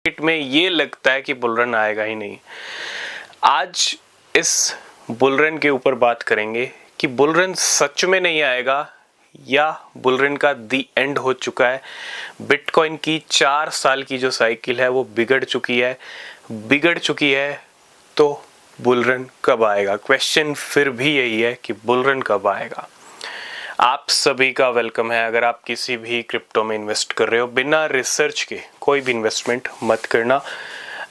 Market में ये लगता है कि बुलरन आएगा ही नहीं। आज इस बुलरन के ऊपर बात करेंगे कि बुलरन सच में नहीं आएगा या बुलरन का दी एंड हो चुका है। बिटकॉइन की 4 साल की जो साइकिल है वो बिगड़ चुकी है तो बुलरन कब आएगा? क्वेश्चन फिर भी यही है कि बुलरन कब आएगा। आप सभी का वेलकम है। अगर आप किसी भी क्रिप्टो में इन्वेस्ट कर रहे हो, बिना रिसर्च के कोई भी इन्वेस्टमेंट मत करना।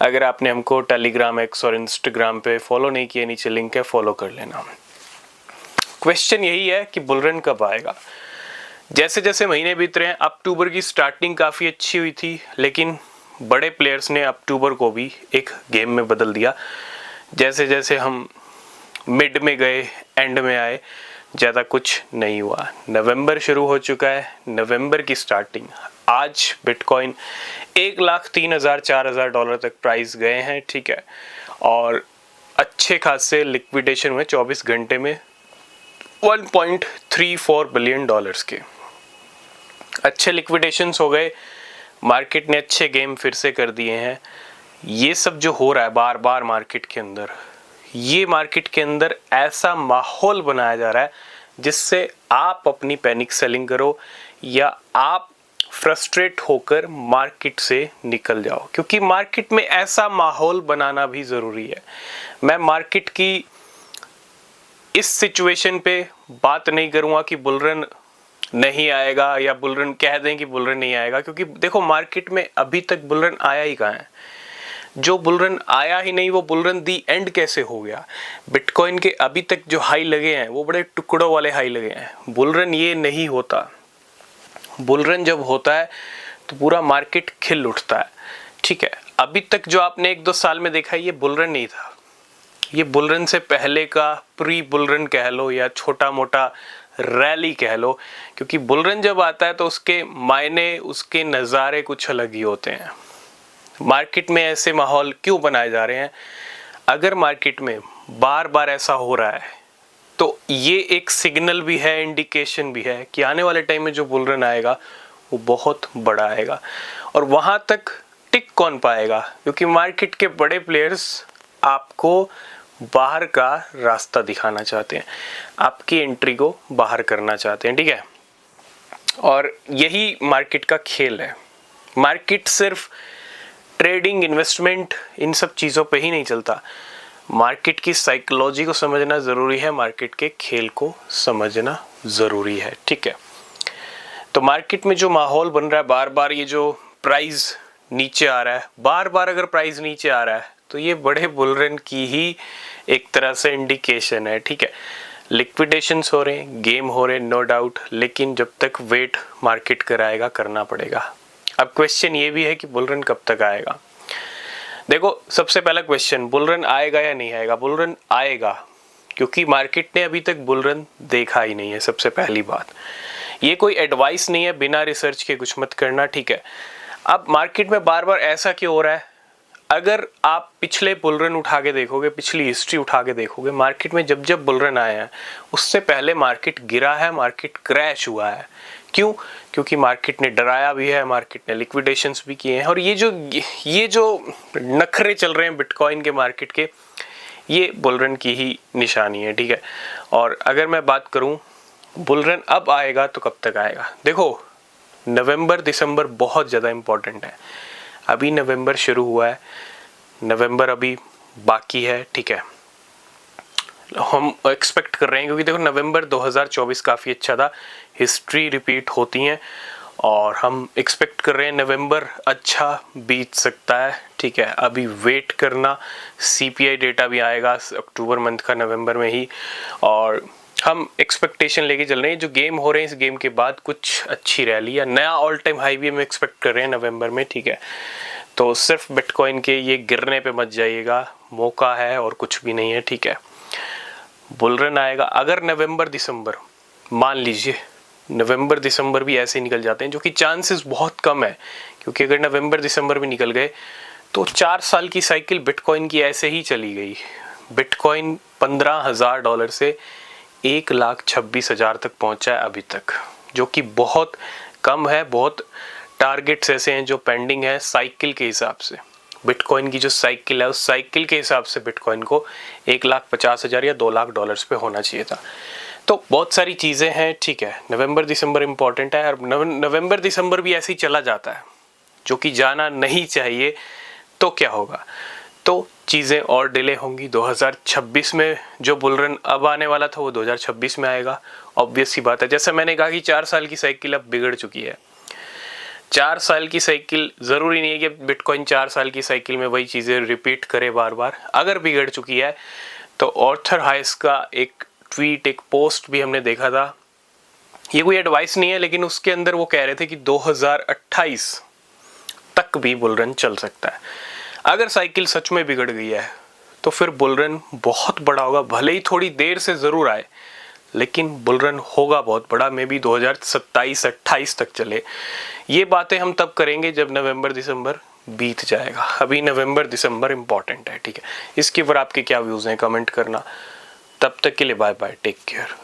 अगर आपने हमको टेलीग्राम, एक्स और इंस्टाग्राम पे फॉलो नहीं किया, नीचे लिंक है, फॉलो कर लेना। क्वेश्चन यही है कि बुलरन कब आएगा। जैसे जैसे महीने बीत रहे हैं, अक्टूबर की स्टार्टिंग काफ़ी अच्छी हुई थी, लेकिन बड़े प्लेयर्स ने अक्टूबर को भी एक गेम में बदल दिया। जैसे जैसे हम मिड में गए, एंड में आए, ज़्यादा कुछ नहीं हुआ। नवंबर शुरू हो चुका है, नवंबर की स्टार्टिंग, आज बिटकॉइन 1,03,000-4,000 तक प्राइस गए हैं, ठीक है। और अच्छे खासे लिक्विडेशन हुए 24 घंटे में 1.34 बिलियन डॉलर्स के अच्छे लिक्विडेशंस हो गए। मार्केट ने अच्छे गेम फिर से कर दिए हैं। ये सब जो हो रहा है बार बार मार्केट के अंदर, ये मार्केट के अंदर ऐसा माहौल बनाया जा रहा है जिससे आप अपनी पैनिक सेलिंग करो या आप फ्रस्ट्रेट होकर मार्केट से निकल जाओ, क्योंकि मार्केट में ऐसा माहौल बनाना भी ज़रूरी है। मैं मार्केट की इस सिचुएशन पे बात नहीं करूँगा कि बुलरन नहीं आएगा या बुलरन कह दें कि बुलरन नहीं आएगा, क्योंकि देखो मार्केट में अभी तक बुलरन आया ही कहाँ है। जो बुलरन आया ही नहीं वो बुलरन दी एंड कैसे हो गया? बिटकॉइन के अभी तक जो हाई लगे हैं वो बड़े टुकड़ों वाले हाई लगे हैं। बुलरन ये नहीं होता। बुलरन जब होता है तो पूरा मार्केट खिल उठता है, ठीक है। अभी तक जो आपने 1-2 साल में देखा है ये बुलरन नहीं था। ये बुलरन से पहले का प्री बुलरन कह लो या छोटा मोटा रैली कह लो, क्योंकि बुलरन जब आता है तो उसके मायने, उसके नज़ारे कुछ अलग ही होते हैं। मार्केट में ऐसे माहौल क्यों बनाए जा रहे हैं? अगर मार्केट में बार बार ऐसा हो रहा है तो ये एक सिग्नल भी है, इंडिकेशन भी है कि आने वाले टाइम में जो बुलरन आएगा वो बहुत बड़ा आएगा। और वहां तक टिक कौन पाएगा? क्योंकि मार्केट के बड़े प्लेयर्स आपको बाहर का रास्ता दिखाना चाहते हैं, आपकी एंट्री को बाहर करना चाहते हैं, ठीक है। और यही मार्केट का खेल है। मार्केट सिर्फ ट्रेडिंग, इन्वेस्टमेंट, इन सब चीज़ों पे ही नहीं चलता। मार्केट की साइकोलॉजी को समझना ज़रूरी है, मार्केट के खेल को समझना ज़रूरी है, ठीक है। तो मार्केट में जो माहौल बन रहा है, बार बार ये जो प्राइस नीचे आ रहा है, बार बार अगर प्राइस नीचे आ रहा है तो ये बड़े बुलरन की ही एक तरह से इंडिकेशन है, ठीक है। लिक्विडेशंस हो रहे हैं, गेम हो रहे हैं, नो डाउट, लेकिन जब तक वेट मार्केट कराएगा, करना पड़ेगा। अब क्वेश्चन ये भी है कि बुलरन कब तक आएगा। देखो, सबसे पहला क्वेश्चन, बुलरन आएगा या नहीं आएगा? बुलरन आएगा, क्योंकि मार्केट ने अभी तक बुलरन देखा ही नहीं है। सबसे पहली बात, ये कोई एडवाइस नहीं है, बिना रिसर्च के कुछ मत करना, ठीक है। अब मार्केट में बार बार ऐसा क्यों हो रहा है? अगर आप पिछले बुलरन उठा के देखोगे, पिछली हिस्ट्री उठा के देखोगे, मार्केट में जब जब बुलरन आए हैं उससे पहले मार्केट गिरा है, मार्केट क्रैश हुआ है। क्यों? क्योंकि मार्केट ने डराया भी है, मार्केट ने लिक्विडेशंस भी किए हैं। और ये जो नखरे चल रहे हैं बिटकॉइन के मार्केट के, ये बुलरन की ही निशानी है, ठीक है। और अगर मैं बात करूं बुलरन अब आएगा तो कब तक आएगा? देखो, नवंबर दिसंबर बहुत ज़्यादा इम्पोर्टेंट है। अभी नवंबर शुरू हुआ है, नवंबर अभी बाकी है, ठीक है। हम एक्सपेक्ट कर रहे हैं, क्योंकि देखो नवंबर 2024 काफ़ी अच्छा था, हिस्ट्री रिपीट होती हैं, और हम एक्सपेक्ट कर रहे हैं नवंबर अच्छा बीत सकता है, ठीक है। अभी वेट करना, सीपीआई डेटा भी आएगा अक्टूबर मंथ का, नवंबर में ही, और हम एक्सपेक्टेशन लेके चल रहे हैं। जो गेम हो रहे हैं, इस गेम के बाद कुछ अच्छी रैली या नया ऑल टाइम हाई भी हम एक्सपेक्ट कर रहे हैं नवंबर में, ठीक है। तो सिर्फ बिटकॉइन के ये गिरने पे मत जाइएगा, मौका है और कुछ भी नहीं है, ठीक है। बुलरन आएगा। अगर नवंबर दिसंबर, मान लीजिए नवंबर दिसंबर भी ऐसे निकल जाते हैं, जो कि चांसेस बहुत कम है, क्योंकि अगर नवंबर दिसंबर भी निकल गए तो 4 साल की साइकिल बिटकॉइन की ऐसे ही चली गई। बिटकॉइन $15,000 से 1,26,000 तक पहुंचा है अभी तक, जो कि बहुत कम है, बहुत टारगेट्स ऐसे हैं जो पेंडिंग है साइकिल के हिसाब से। बिटकॉइन की जो साइकिल है उस साइकिल के हिसाब से बिटकॉइन को 1,50,000 या $2,00,000 पे होना चाहिए था। तो बहुत सारी चीज़ें हैं, ठीक है। नवंबर दिसंबर इम्पॉर्टेंट है, और नवंबर दिसंबर भी ऐसे ही चला जाता है, जो कि जाना नहीं चाहिए। तो क्या होगा, तो चीज़ें और डिले होंगी। 2026 में जो बुल रन अब आने वाला था वो 2026 में आएगा। ऑब्वियस सी बात है, जैसे मैंने कहा कि 4 साल की साइकिल अब बिगड़ चुकी है। 4 साल की साइकिल, ज़रूरी नहीं है कि बिटकॉइन 4 साल की साइकिल में वही चीज़ें रिपीट करे बार बार। अगर बिगड़ चुकी है तो ऑर्थर हाइस का एक ट्वीट, एक पोस्ट भी हमने देखा था। ये कोई एडवाइस नहीं है, लेकिन उसके अंदर वो कह रहे थे कि 2028 तक भी बुल रन चल सकता है। अगर साइकिल सच में बिगड़ गई है तो फिर बुल रन बहुत बड़ा होगा, भले ही थोड़ी देर से ज़रूर आए, लेकिन बुल रन होगा बहुत बड़ा। मे बी 2027-28 तक चले। ये बातें हम तब करेंगे जब नवंबर दिसंबर बीत जाएगा। अभी नवंबर दिसंबर इंपॉर्टेंट है, ठीक है। इसके ऊपर आपके क्या व्यूज़ हैं, कमेंट करना। तब तक के लिए बाय बाय, टेक केयर।